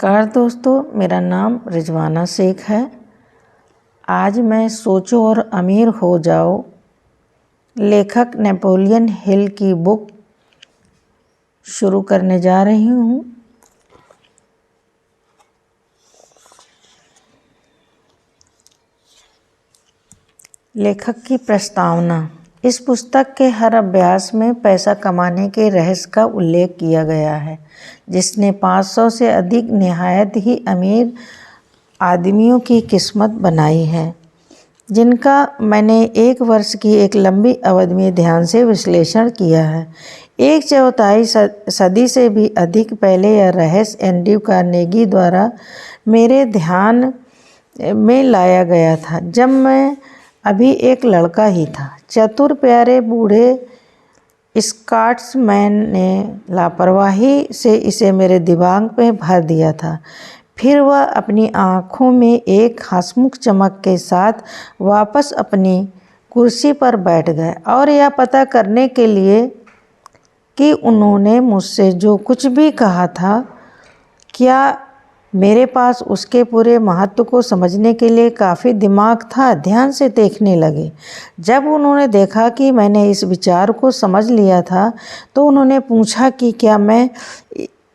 नमस्कार दोस्तों, मेरा नाम रिजवाना शेख है। आज मैं सोचो और अमीर हो जाओ लेखक नेपोलियन हिल की बुक शुरू करने जा रही हूँ। लेखक की प्रस्तावना। इस पुस्तक के हर अभ्यास में पैसा कमाने के रहस्य का उल्लेख किया गया है, जिसने 500 से अधिक निहायत ही अमीर आदमियों की किस्मत बनाई है, जिनका मैंने 1 वर्ष की एक लंबी अवधि में ध्यान से विश्लेषण किया है। 1/4 सदी से भी अधिक पहले यह रहस्य एंड्रयू कार्नेगी द्वारा मेरे ध्यान में लाया गया था, जब मैं अभी एक लड़का ही था। चतुर प्यारे बूढ़े स्कॉट्समैन ने लापरवाही से इसे मेरे दिमाग में भर दिया था। फिर वह अपनी आँखों में एक हंसमुख चमक के साथ वापस अपनी कुर्सी पर बैठ गए और यह पता करने के लिए कि उन्होंने मुझसे जो कुछ भी कहा था, क्या मेरे पास उसके पूरे महत्व को समझने के लिए काफ़ी दिमाग था, ध्यान से देखने लगे। जब उन्होंने देखा कि मैंने इस विचार को समझ लिया था, तो उन्होंने पूछा कि क्या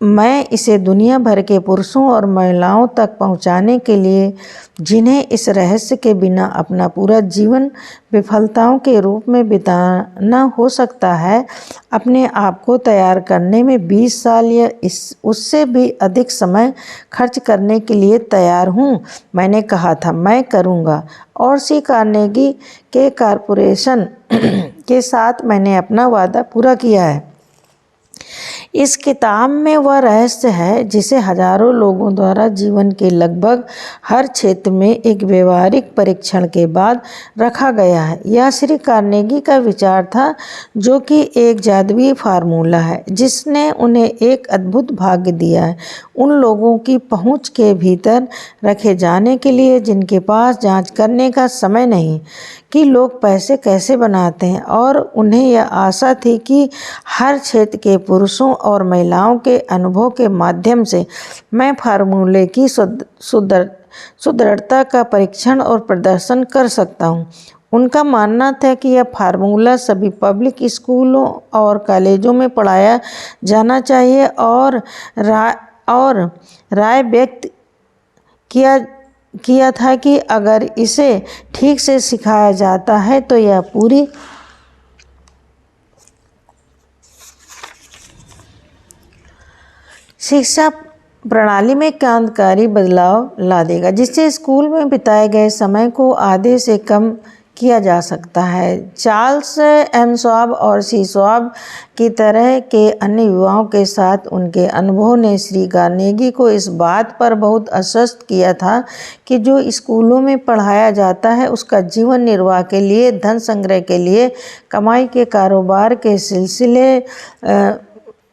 मैं इसे दुनिया भर के पुरुषों और महिलाओं तक पहुंचाने के लिए, जिन्हें इस रहस्य के बिना अपना पूरा जीवन विफलताओं के रूप में बिताना हो सकता है, अपने आप को तैयार करने में 20 साल या उससे भी अधिक समय खर्च करने के लिए तैयार हूँ। मैंने कहा था, मैं करूँगा, और सी कार्नेगी के कॉरपोरेशन के साथ मैंने अपना वादा पूरा किया है। इस किताब में वह रहस्य है जिसे हजारों लोगों द्वारा जीवन के लगभग हर क्षेत्र में एक व्यवहारिक परीक्षण के बाद रखा गया है। यह श्री कार्नेगी का विचार था, जो कि एक जादुई फार्मूला है जिसने उन्हें एक अद्भुत भाग्य दिया है, उन लोगों की पहुंच के भीतर रखे जाने के लिए जिनके पास जांच करने का समय नहीं कि लोग पैसे कैसे बनाते हैं, और उन्हें यह आशा थी कि हर क्षेत्र के पुरुषों और महिलाओं के अनुभव के माध्यम से मैं फार्मूले की सुदृढ़ता का परीक्षण और प्रदर्शन कर सकता हूँ। उनका मानना था कि यह फार्मूला सभी पब्लिक स्कूलों और कॉलेजों में पढ़ाया जाना चाहिए और राय व्यक्त किया था कि अगर इसे ठीक से सिखाया जाता है तो यह पूरी शिक्षा प्रणाली में क्रांतिकारी बदलाव ला देगा, जिससे स्कूल में बिताए गए समय को आधे से कम किया जा सकता है। चार्ल्स एम श्वाब और सी श्वाब की तरह के अन्य युवाओं के साथ उनके अनुभव ने श्री कार्नेगी को इस बात पर बहुत आश्वस्त किया था कि जो स्कूलों में पढ़ाया जाता है उसका जीवन निर्वाह के लिए, धन संग्रह के लिए, कमाई के कारोबार के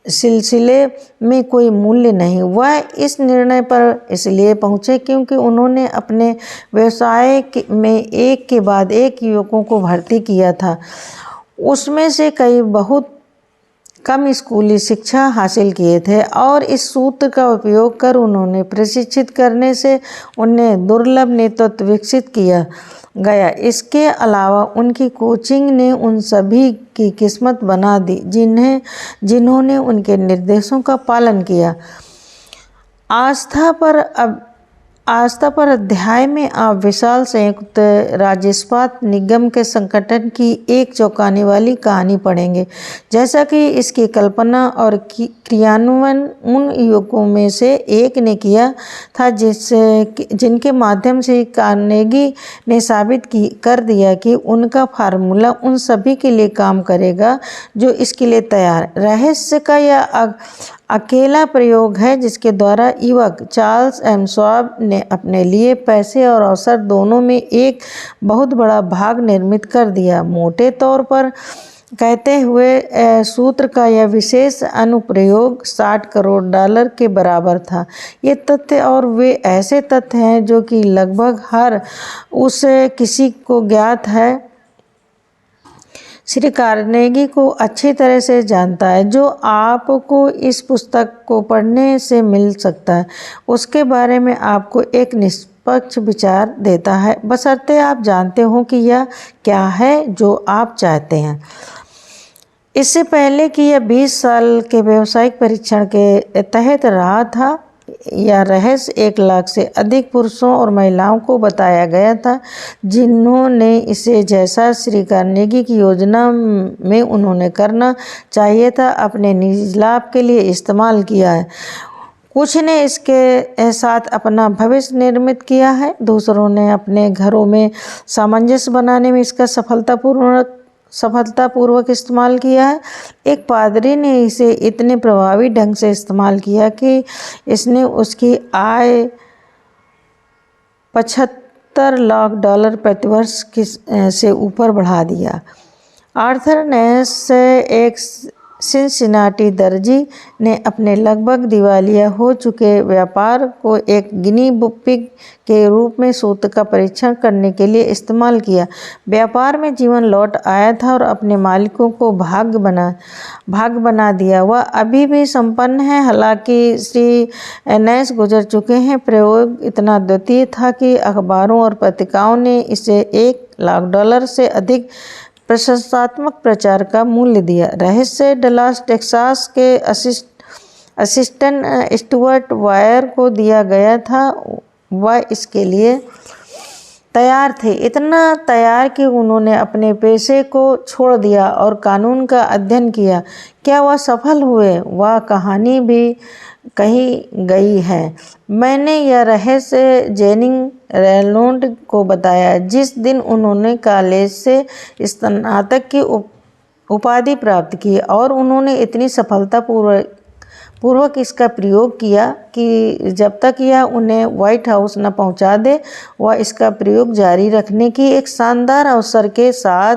सिलसिले में कोई मूल्य नहीं। वह इस निर्णय पर इसलिए पहुँचे क्योंकि उन्होंने अपने व्यवसाय में एक के बाद एक युवकों को भर्ती किया था, उसमें से कई बहुत कम स्कूली शिक्षा हासिल किए थे, और इस सूत्र का उपयोग कर उन्होंने प्रशिक्षित करने से उन्हें दुर्लभ नेतृत्व विकसित किया गया। इसके अलावा उनकी कोचिंग ने उन सभी की किस्मत बना दी जिन्होंने उनके निर्देशों का पालन किया। आस्था पर अध्याय में आप विशाल संयुक्त राज्य इस्पात निगम के संगठन की एक चौंकाने वाली कहानी पढ़ेंगे। जैसा कि इसकी कल्पना और क्रियान्वयन उन युवकों में से एक ने किया था जिनके माध्यम से कार्नेगी ने साबित कर दिया कि उनका फार्मूला उन सभी के लिए काम करेगा जो इसके लिए तैयार। रहस्य का यह अकेला प्रयोग है जिसके द्वारा युवक चार्ल्स एम श्वाब ने अपने लिए पैसे और अवसर दोनों में एक बहुत बड़ा भाग निर्मित कर दिया। मोटे तौर पर कहते हुए सूत्र का यह विशेष अनुप्रयोग $60 करोड़ के बराबर था। ये तथ्य और वे ऐसे तथ्य हैं जो कि लगभग हर उस किसी को ज्ञात है श्री कार्नेगी को अच्छी तरह से जानता है, जो आपको इस पुस्तक को पढ़ने से मिल सकता है उसके बारे में आपको एक निष्पक्ष विचार देता है, बशर्ते आप जानते हो कि यह क्या है जो आप चाहते हैं। इससे पहले कि यह 20 साल के व्यावसायिक परीक्षण के तहत रहा था, यह रहस्य 1 लाख से अधिक पुरुषों और महिलाओं को बताया गया था जिन्होंने इसे, जैसा श्री कार्नेगी की योजना में उन्होंने करना चाहिए था, अपने निजी लाभ के लिए इस्तेमाल किया है। कुछ ने इसके साथ अपना भविष्य निर्मित किया है, दूसरों ने अपने घरों में सामंजस्य बनाने में इसका सफलतापूर्वक इस्तेमाल किया है। एक पादरी ने इसे इतने प्रभावी ढंग से इस्तेमाल किया कि इसने उसकी आय $75 लाख प्रतिवर्ष से ऊपर बढ़ा दिया। आर्थर नेस, एक सिनसिनाटी दर्जी, ने अपने लगभग दिवालिया हो चुके व्यापार को एक गिनी पिग के रूप में सूत्र का परीक्षण करने के लिए इस्तेमाल किया। व्यापार में जीवन लौट आया था और अपने मालिकों को भाग बना दिया। वह अभी भी संपन्न है, हालांकि श्री नेस गुजर चुके हैं। प्रयोग इतना द्वितीय था कि अखबारों और पत्रिकाओं ने इसे $1 लाख से अधिक प्रशंसात्मक प्रचार का मूल्य दिया। रहस्य डलास टेक्सास के असिस्टेंट स्टुअर्ट वायर को दिया गया था। वह इसके लिए तैयार थे, इतना तैयार कि उन्होंने अपने पेशे को छोड़ दिया और कानून का अध्ययन किया। क्या वह सफल हुए? वह कहानी भी कही गई है। मैंने यह रहस्य जेनिंग रेनॉल्ड को बताया जिस दिन उन्होंने कॉलेज से स्नातक की उपाधि प्राप्त की, और उन्होंने इतनी सफलतापूर्वक इसका प्रयोग किया कि जब तक यह उन्हें व्हाइट हाउस न पहुंचा दे, वह इसका प्रयोग जारी रखने की एक शानदार अवसर के साथ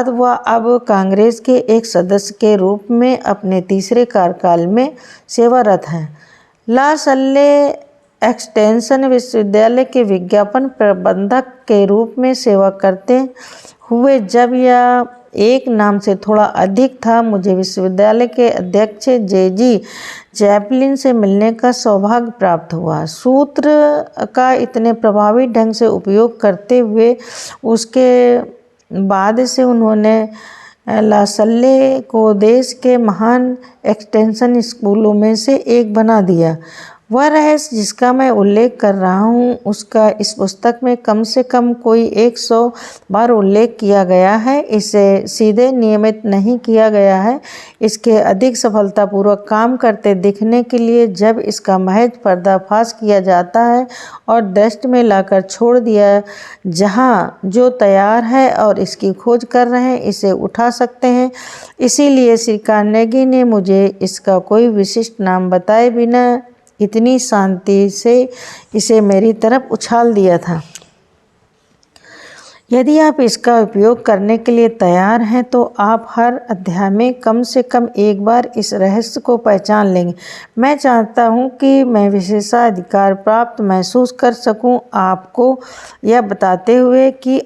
वह अब कांग्रेस के एक सदस्य के रूप में अपने तीसरे कार्यकाल में सेवारत हैं। ला सल्ले एक्सटेंशन विश्वविद्यालय के विज्ञापन प्रबंधक के रूप में सेवा करते हुए, जब यह एक नाम से थोड़ा अधिक था, मुझे विश्वविद्यालय के अध्यक्ष जे.जी. चैपलिन से मिलने का सौभाग्य प्राप्त हुआ। सूत्र का इतने प्रभावी ढंग से उपयोग करते हुए उसके बाद से उन्होंने ला सल्ले को देश के महान एक्सटेंशन स्कूलों में से एक बना दिया। वह रहस्य जिसका मैं उल्लेख कर रहा हूँ उसका इस पुस्तक में कम से कम कोई 100 बार उल्लेख किया गया है। इसे सीधे नियमित नहीं किया गया है। इसके अधिक सफलतापूर्वक काम करते दिखने के लिए जब इसका महज पर्दाफाश किया जाता है और डस्ट में लाकर छोड़ दिया, जहाँ जो तैयार है और इसकी खोज कर रहे हैं इसे उठा सकते हैं। इसीलिए श्री कार्नेगी ने मुझे इसका कोई विशिष्ट नाम बताए बिना इतनी शांति से इसे मेरी तरफ उछाल दिया था। यदि आप इसका उपयोग करने के लिए तैयार हैं तो आप हर अध्याय में कम से कम एक बार इस रहस्य को पहचान लेंगे। मैं चाहता हूं कि मैं विशेषाधिकार प्राप्त महसूस कर सकूं, आपको यह बताते हुए कि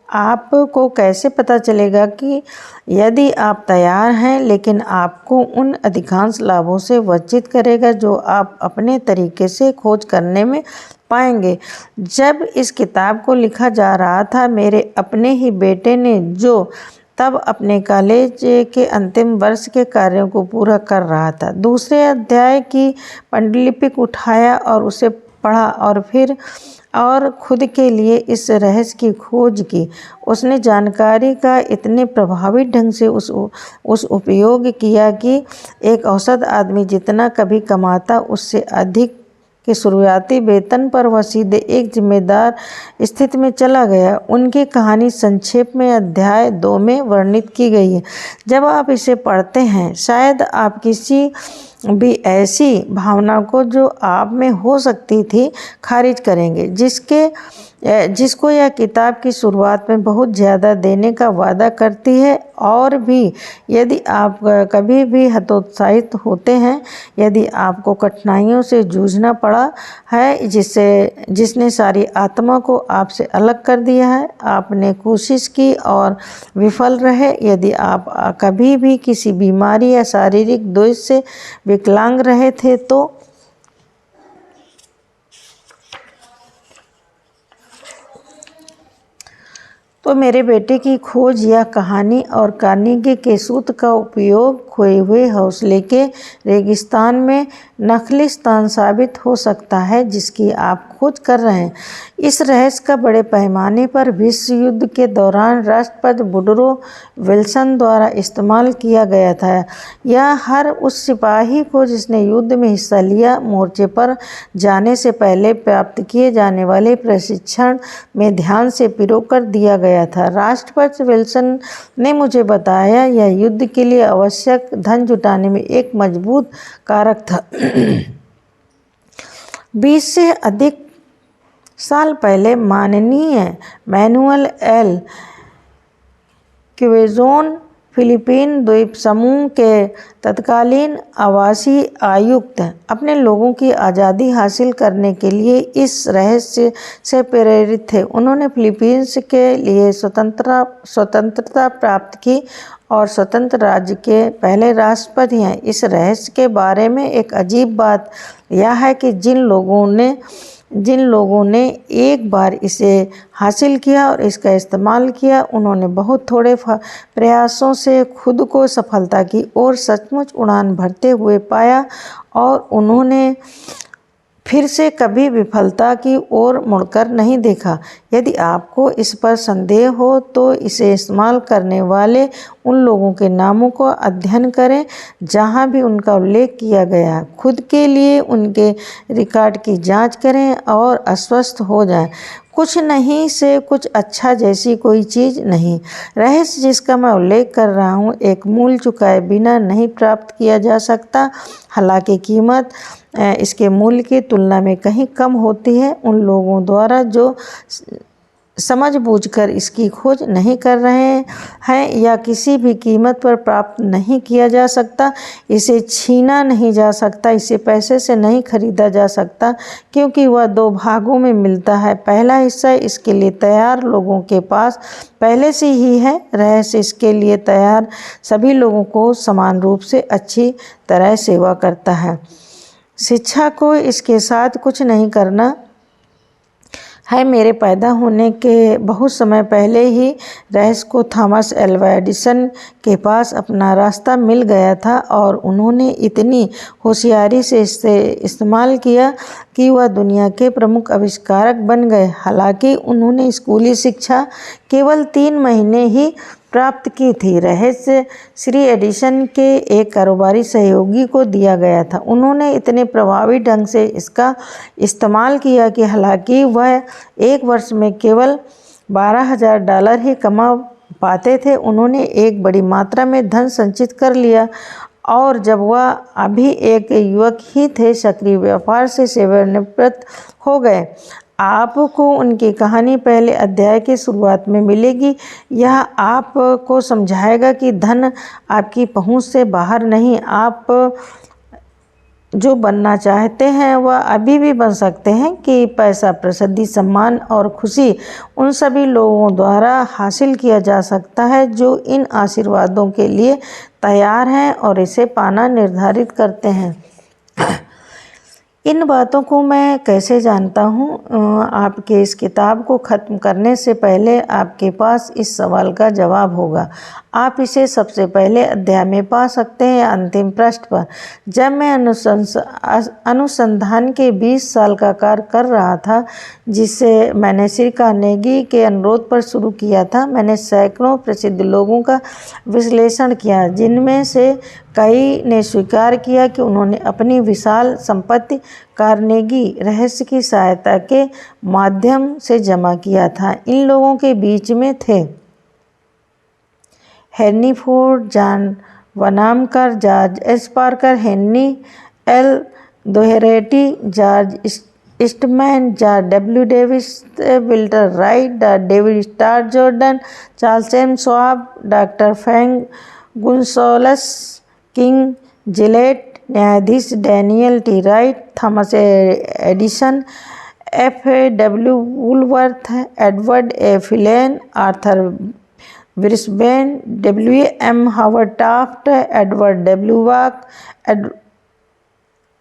आपको कैसे पता चलेगा कि यदि आप तैयार हैं, लेकिन आपको उन अधिकांश लाभों से वंचित करेगा जो आप अपने तरीके से खोज करने में पाएंगे। जब इस किताब को लिखा जा रहा था, मेरे अपने ही बेटे ने, जो तब अपने कॉलेज के अंतिम वर्ष के कार्यों को पूरा कर रहा था, दूसरे अध्याय की पांडुलिपि उठाया और उसे पढ़ा और खुद के लिए इस रहस्य की खोज की। उसने जानकारी का इतने प्रभावी ढंग से उस उपयोग किया कि एक औसत आदमी जितना कभी कमाता उससे अधिक के शुरुआती वेतन पर वह सीधे एक जिम्मेदार स्थिति में चला गया। उनकी कहानी संक्षेप में अध्याय 2 में वर्णित की गई है। जब आप इसे पढ़ते हैं, शायद आप किसी भी ऐसी भावना को जो आप में हो सकती थी खारिज करेंगे, जिसको यह किताब की शुरुआत में बहुत ज़्यादा देने का वादा करती है। और भी यदि आप कभी भी हतोत्साहित होते हैं, यदि आपको कठिनाइयों से जूझना पड़ा है जिसने सारी आत्मा को आपसे अलग कर दिया है, आपने कोशिश की और विफल रहे, यदि आप कभी भी किसी बीमारी या शारीरिक दोष से विकलांग रहे थे, तो मेरे बेटे की खोज या कहानी और कार्नेगी के सूत्र का उपयोग खोए हुए हौसले के रेगिस्तान में नखलिस्तान साबित हो सकता है जिसकी आप खोज कर रहे हैं। इस रहस्य का बड़े पैमाने पर विश्व युद्ध के दौरान राष्ट्रपति वुडरो विल्सन द्वारा इस्तेमाल किया गया था। यह हर उस सिपाही को जिसने युद्ध में हिस्सा लिया, मोर्चे पर जाने से पहले प्राप्त किए जाने वाले प्रशिक्षण में ध्यान से पिरोकर दिया गया था। राष्ट्रपति विल्सन ने मुझे बताया, यह युद्ध के लिए आवश्यक धन जुटाने में एक मजबूत कारक था। 20 से अधिक साल पहले माननीय मैनुअल एल क्वेज़ोन फिलीपीन द्वीप समूह के तत्कालीन आवासीय आयुक्त अपने लोगों की आज़ादी हासिल करने के लिए इस रहस्य से प्रेरित थे। उन्होंने फिलीपींस के लिए स्वतंत्रता प्राप्त की और स्वतंत्र राज्य के पहले राष्ट्रपति हैं। इस रहस्य के बारे में एक अजीब बात यह है कि जिन लोगों ने एक बार इसे हासिल किया और इसका इस्तेमाल किया, उन्होंने बहुत थोड़े प्रयासों से खुद को सफलता की ओर सचमुच उड़ान भरते हुए पाया और उन्होंने फिर से कभी विफलता की ओर मुड़कर नहीं देखा। यदि आपको इस पर संदेह हो तो इसे इस्तेमाल करने वाले उन लोगों के नामों को अध्ययन करें जहां भी उनका उल्लेख किया गया है। खुद के लिए उनके रिकॉर्ड की जांच करें और आश्वस्त हो जाएं। कुछ नहीं से कुछ अच्छा जैसी कोई चीज़ नहीं। रहस्य जिसका मैं उल्लेख कर रहा हूँ एक मूल्य चुकाए बिना नहीं प्राप्त किया जा सकता। हालांकि कीमत इसके मूल्य की तुलना में कहीं कम होती है। उन लोगों द्वारा जो समझबूझकर इसकी खोज नहीं कर रहे हैं या किसी भी कीमत पर प्राप्त नहीं किया जा सकता। इसे छीना नहीं जा सकता, इसे पैसे से नहीं खरीदा जा सकता क्योंकि वह 2 भागों में मिलता है। पहला हिस्सा इसके लिए तैयार लोगों के पास पहले से ही है। रहस्य इसके लिए तैयार सभी लोगों को समान रूप से अच्छी तरह सेवा करता है। शिक्षा को इसके साथ कुछ नहीं करना है। मेरे पैदा होने के बहुत समय पहले ही रहस्य को थॉमस एल्वा एडिसन के पास अपना रास्ता मिल गया था और उन्होंने इतनी होशियारी से इसे इस्तेमाल किया कि वह दुनिया के प्रमुख आविष्कारक बन गए। हालांकि उन्होंने स्कूली शिक्षा केवल 3 महीने ही प्राप्त की थी। रहस्य श्री एडिसन के एक कारोबारी सहयोगी को दिया गया था। उन्होंने इतने प्रभावी ढंग से इसका इस्तेमाल किया कि हालांकि वह 1 वर्ष में केवल $12,000 ही कमा पाते थे, उन्होंने एक बड़ी मात्रा में धन संचित कर लिया और जब वह अभी एक युवक ही थे, सक्रिय व्यापार से सेवानिवृत्त हो गए। आपको उनकी कहानी पहले अध्याय की शुरुआत में मिलेगी। यह आपको समझाएगा कि धन आपकी पहुंच से बाहर नहीं। आप जो बनना चाहते हैं वह अभी भी बन सकते हैं कि पैसा, प्रसिद्धि, सम्मान और खुशी उन सभी लोगों द्वारा हासिल किया जा सकता है जो इन आशीर्वादों के लिए तैयार हैं और इसे पाना निर्धारित करते हैं। इन बातों को मैं कैसे जानता हूँ? आपके इस किताब को ख़त्म करने से पहले आपके पास इस सवाल का जवाब होगा। आप इसे सबसे पहले अध्याय में पा सकते हैं या अंतिम पृष्ठ पर। जब मैं अनुसंधान के 20 साल का कार्य कर रहा था, जिसे मैंने श्री कार्नेगी के अनुरोध पर शुरू किया था, मैंने सैकड़ों प्रसिद्ध लोगों का विश्लेषण किया, जिनमें से कई ने स्वीकार किया कि उन्होंने अपनी विशाल संपत्ति कार्नेगी रहस्य की सहायता के माध्यम से जमा किया था। इन लोगों के बीच में थे Henry Ford, John Wanamaker, George S Parker, Henry L Doherty, George Eastman, George W Davis, Wilbur Wright, David Starr Jordan, Charles M Schwab, doctor Frank Gunsaulus, King Gillette, न्यायाधीश Daniel T Wright, Thomas Edison, F.W. Woolworth, Edward A Filene, Arthur Brisbane, W.M. Howard Taft, Edward W Bok,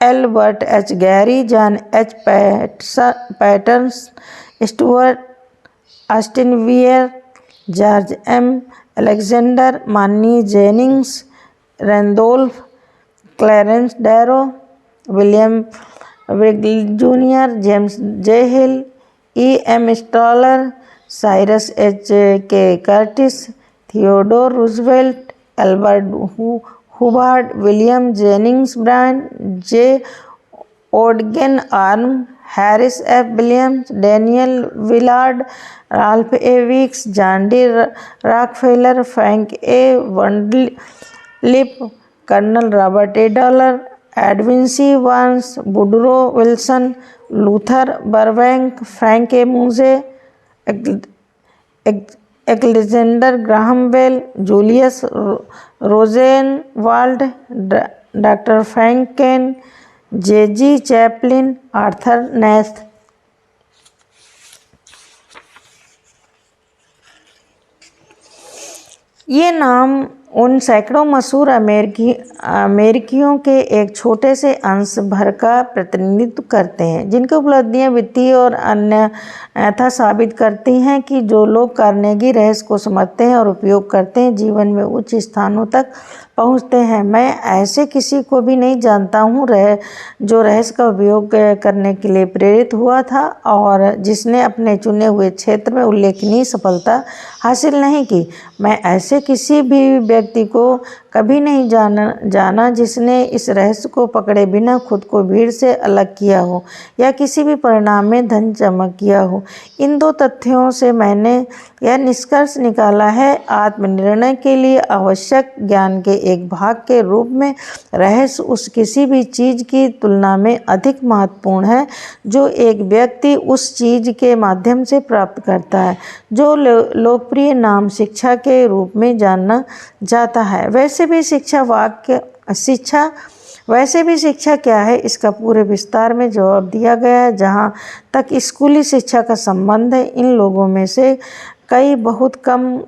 Elbert H Gary, John H Patterson, Stuart Austin Wier, George M Alexander, Manny Jennings, Randolph, Clarence Darrow, William wiggle junior, James J Hill, E.M. Statler, Cyrus H K Curtis, Theodore Roosevelt, Elbert Hubbard, William Jennings Bryan, J ओडगेन Armour, Harris F Williams, Daniel Willard, Ralph A Weeks, John D Rockefeller, Frank A Vanderlip, colonel Robert A Dollar, Edwin C Barnes, Woodrow Wilson, Luther Burbank, Frank A Munsey, Alexander Graham Bell, Julius Rosenwald, doctor Frank Crane, जे.जी. Chapline, Arthur Nash. ये नाम उन सैकड़ों मशहूर अमेरिकियों के एक छोटे से अंश भर का प्रतिनिधित्व करते हैं जिनकी उपलब्धियां वित्तीय और अन्यथा साबित करती हैं कि जो लोग कार्नेगी रहस्य को समझते हैं और उपयोग करते हैं जीवन में उच्च स्थानों तक पहुंचते हैं। मैं ऐसे किसी को भी नहीं जानता हूं जो रहस्य का उपयोग करने के लिए प्रेरित हुआ था और जिसने अपने चुने हुए क्षेत्र में उल्लेखनीय सफलता हासिल नहीं की। मैं ऐसे किसी भी व्यक्ति को कभी नहीं जाना जिसने इस रहस्य को पकड़े बिना खुद को भीड़ से अलग किया हो या किसी भी परिणाम में धन जमा किया हो। इन दो तथ्यों से मैंने यह निष्कर्ष निकाला है, आत्मनिर्णय के लिए आवश्यक ज्ञान के एक भाग के रूप में रहस्य उस किसी भी चीज़ की तुलना में अधिक महत्वपूर्ण है जो एक व्यक्ति उस चीज़ के माध्यम से प्राप्त करता है जो लोकप्रिय नाम शिक्षा के रूप में जाना जाता है। वैसे भी शिक्षा क्या है, इसका पूरे विस्तार में जवाब दिया गया है। जहाँ तक स्कूली शिक्षा का संबंध है, इन लोगों में से कई बहुत कम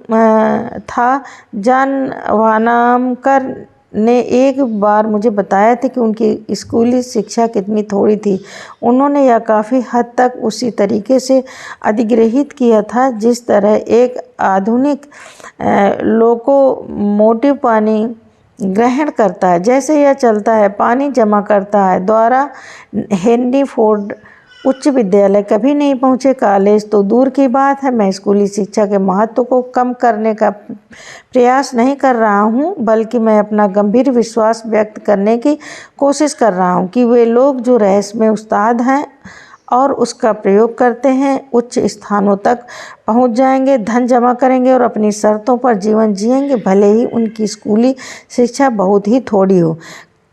था। जॉन वनामकर ने एक बार मुझे बताया था कि उनकी स्कूली शिक्षा कितनी थोड़ी थी। उन्होंने यह काफ़ी हद तक उसी तरीके से अधिग्रहित किया था जिस तरह एक आधुनिक लोकोमोटिव पानी ग्रहण करता है। जैसे यह चलता है, पानी जमा करता है। द्वारा हेनरी फोर्ड उच्च विद्यालय कभी नहीं पहुँचे, कॉलेज तो दूर की बात है। मैं स्कूली शिक्षा के महत्व को कम करने का प्रयास नहीं कर रहा हूँ, बल्कि मैं अपना गंभीर विश्वास व्यक्त करने की कोशिश कर रहा हूँ कि वे लोग जो रहस्य में उस्ताद हैं और उसका प्रयोग करते हैं उच्च स्थानों तक पहुंच जाएंगे, धन जमा करेंगे और अपनी शर्तों पर जीवन जिएंगे, भले ही उनकी स्कूली शिक्षा बहुत ही थोड़ी हो।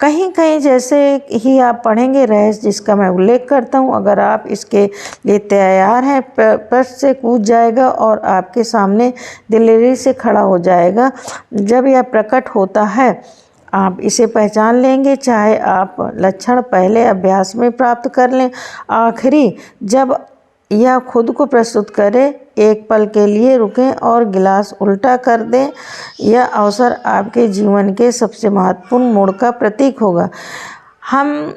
कहीं कहीं जैसे ही आप पढ़ेंगे रहस्य जिसका मैं उल्लेख करता हूँ, अगर आप इसके लिए तैयार हैं, पृष्ठ से कूद जाएगा और आपके सामने दिलेरी से खड़ा हो जाएगा। जब यह प्रकट होता है आप इसे पहचान लेंगे, चाहे आप लक्षण पहले अभ्यास में प्राप्त कर लें। आखिरी जब यह खुद को प्रस्तुत करे, एक पल के लिए रुकें और गिलास उल्टा कर दें। यह अवसर आपके जीवन के सबसे महत्वपूर्ण मोड़ का प्रतीक होगा। हम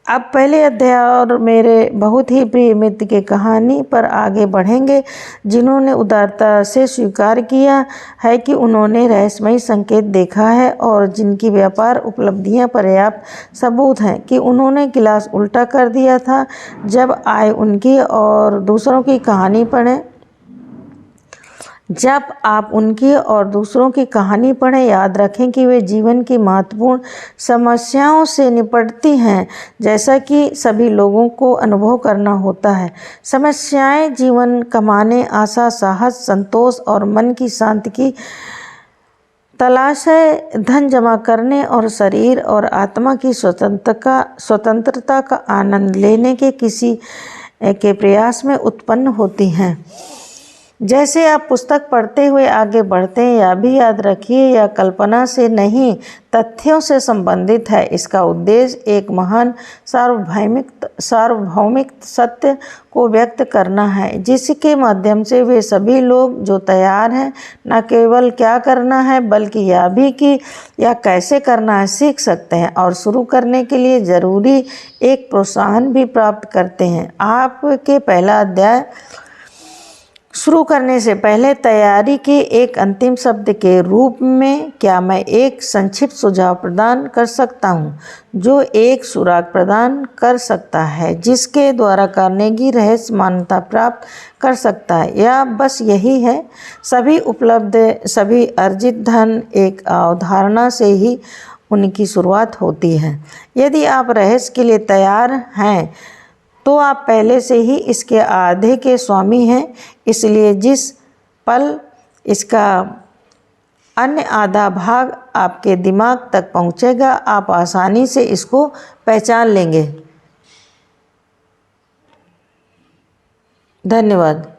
अब पहले अध्याय और मेरे बहुत ही प्रिय मित्र की कहानी पर आगे बढ़ेंगे जिन्होंने उदारता से स्वीकार किया है कि उन्होंने रहस्यमयी संकेत देखा है और जिनकी व्यापार उपलब्धियां पर्याप्त सबूत हैं कि उन्होंने गिलास उल्टा कर दिया था। जब आए उनकी और दूसरों की कहानी पढ़ें जब आप उनकी और दूसरों की कहानी पढ़ें, याद रखें कि वे जीवन की महत्वपूर्ण समस्याओं से निपटती हैं जैसा कि सभी लोगों को अनुभव करना होता है। समस्याएं जीवन कमाने, आशा, साहस, संतोष और मन की शांति की तलाश है धन जमा करने और शरीर और आत्मा की स्वतंत्रता का आनंद लेने के किसी के प्रयास में उत्पन्न होती हैं। जैसे आप पुस्तक पढ़ते हुए आगे बढ़ते हैं, यह भी याद रखिए यह कल्पना से नहीं तथ्यों से संबंधित है। इसका उद्देश्य एक महान सार्वभौमिक सत्य को व्यक्त करना है, जिसके माध्यम से वे सभी लोग जो तैयार हैं न केवल क्या करना है बल्कि यह भी कि यह कैसे करना है सीख सकते हैं और शुरू करने के लिए ज़रूरी एक प्रोत्साहन भी प्राप्त करते हैं। आपके पहला अध्याय शुरू करने से पहले तैयारी के एक अंतिम शब्द के रूप में क्या मैं एक संक्षिप्त सुझाव प्रदान कर सकता हूं, जो एक सुराग प्रदान कर सकता है जिसके द्वारा कार्नेगी रहस्य मान्यता प्राप्त कर सकता है? यह बस यही है, सभी अर्जित धन एक अवधारणा से ही उनकी शुरुआत होती है। यदि आप रहस्य के लिए तैयार हैं तो आप पहले से ही इसके आधे के स्वामी हैं, इसलिए जिस पल इसका अन्य आधा भाग आपके दिमाग तक पहुंचेगा आप आसानी से इसको पहचान लेंगे। धन्यवाद।